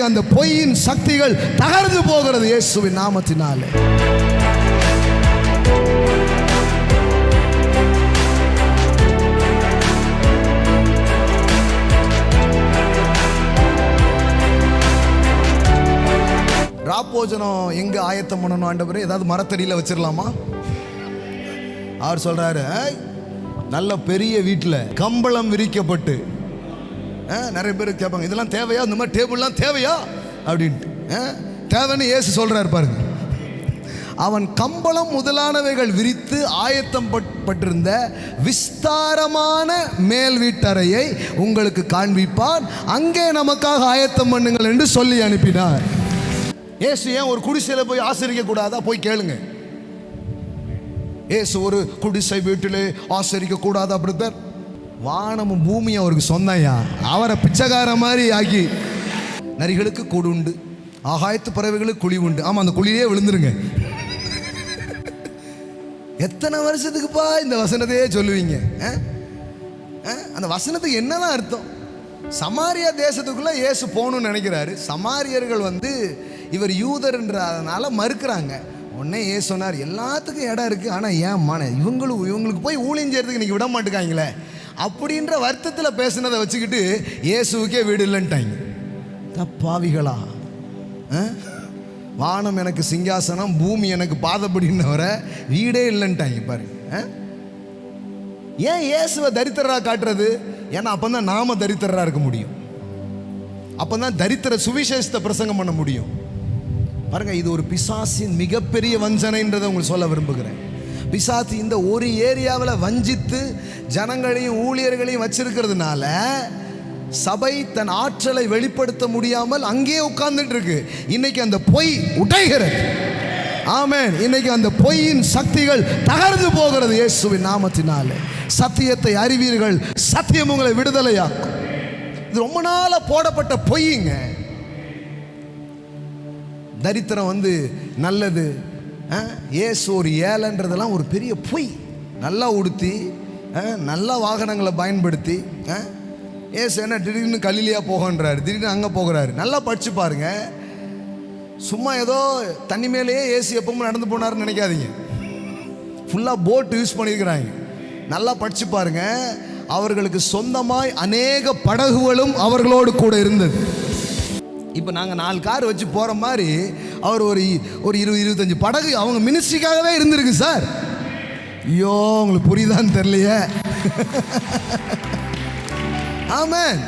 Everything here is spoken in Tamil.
இன்னைக்கு அந்த பொய்யின் சக்திகள் தகர்ந்து போகிறது இயேசுவின் நாமத்தினாலே. ராப்போஜனம் எங்க ஆயத்தம் பண்ணணும் ஆண்டவரே? ஏதாவது மரத்தடியில் வச்சிடலாமா? அவர் சொல்றாரு, நல்ல பெரிய வீட்டில் கம்பளம் விரிக்கப்பட்டு, நிறைய பேர் கேட்பாங்க, இதெல்லாம் தேவையா? இந்த மாதிரி டேபிள்லாம் தேவையா அப்படின்ட்டு. தேவைன்னு இயேசு சொல்றாரு பாருங்க. அவன் கம்பளம் முதலானவைகள் விரித்து ஆயத்தம் பட்டிருந்த விஸ்தாரமான மேல் வீட்டறையை உங்களுக்கு காண்பிப்பான், அங்கே நமக்காக ஆயத்தம் பண்ணுங்கள் என்று சொல்லி அனுப்பினார். இயேசு ஏன் ஒரு குடிசையில் போய் ஆசரிக்க கூடாதா? போய் கேளுங்க. இயேசு ஒரு குடிசை வீட்டிலே ஆசரிக்க கூடாதா? பிரதர், வானமும் பூமியும் அவருக்கு சொந்தயா. அவரை பிச்சைக்கார மாதிரி ஆக்கி, நரிகளுக்கு கூடு உண்டு, ஆகாயத்து பறவைகளுக்கு குழி உண்டு. ஆமாம், அந்த குழியே விழுந்துருங்க. எத்தனை வருஷத்துக்குப்பா இந்த வசனத்தையே சொல்லுவீங்க? அந்த வசனத்துக்கு என்னதான் அர்த்தம்? சமாரியா தேசத்துக்குள்ள இயேசு போகணும்னு நினைக்கிறாரு. சமாரியர்கள் இவர் யூதர்ன்றதுனால மறுக்கிறாங்க. உடனே இயேசு சொன்னார், எல்லாத்துக்கும் இடம் இருக்குது, ஆனால் ஏன் இவங்களுக்கு போய் ஊழியம் செய்யறதுக்கு இன்னைக்கு விட மாட்டேங்காங்களே அப்படின்ற வருத்தத்தில் பேசுனதை வச்சுக்கிட்டு இயேசுவுக்கே வீடு இல்லைன்ட்டாங்க. தப்பாவிகளா, வானம் எனக்கு சிங்காசனம், பூமி எனக்கு பாதப்படின்னவரை வீடே இல்லைன்ட்டாங்க பாருங்க. ஏன் இயேசுவை தரித்திரரா காட்டுறது? ஏன்னா அப்பதான் நாம தரித்திரரா இருக்க முடியும். அப்பதான் தரித்திர சுவிசேஷத்தை பிரசங்கம் பண்ண முடியும். பாருங்க, இது ஒரு பிசாசின் மிகப்பெரிய வஞ்சனைன்றதை உங்களுக்கு சொல்ல விரும்புகிறேன். பிசாசு இந்த ஒரு ஏரியாவில் வஞ்சித்து ஜனங்களையும் ஊழியர்களையும் வச்சிருக்கிறதுனால சபை தன் ஆற்றலை வெளிப்படுத்த முடியாமல் அங்கேயே உட்கார்ந்துட்டு இருக்கு. இன்னைக்கு அந்த பொய் உடைகிறது. ஆமென். இன்னைக்கு அந்த பொய்யின் சக்திகள் தகர்ந்து போகிறது இயேசுவின் நாமத்தினாலே. சத்தியத்தை அறிவீர்கள், சத்தியம் உங்களை விடுதலையாக்கும். இது ரொம்ப நாளா போடப்பட்ட பொய்ங்க. தரித்திரம் நல்லது, இயேசு ஒரு ஏழைன்றதெல்லாம் ஒரு பெரிய பொய். நல்லா உடுத்தி, நல்ல வாகனங்களை பயன்படுத்தி, இயேசு என்ன திடீர்னு கலிலியா போகன்றாரு, திடீர்னு அங்கே போகிறாரு. நல்லா படிச்சு பாருங்க. சும்மா ஏதோ தண்ணி மேலேயே இயேசு எப்பவும் நடந்து போனாருன்னு நினைக்காதீங்க. ஃபுல்லாக போட் யூஸ் பண்ணியிருக்கிறாங்க. நல்லா படிச்சு பாருங்க. அவர்களுக்கு சொந்தமாய் அநேக படகுகளும் அவர்களோடு கூட இருந்தது. இப்போ நாங்கள் 4 கார் வச்சு போகிற மாதிரி அவர் ஒரு 20-25 படகு அவங்க மினிஸ்ட்ரிக்காகவே இருந்திருக்கு சார். ஐயோ, உங்களுக்கு புரியுதான்னு தெரியலையே. ஆமென்.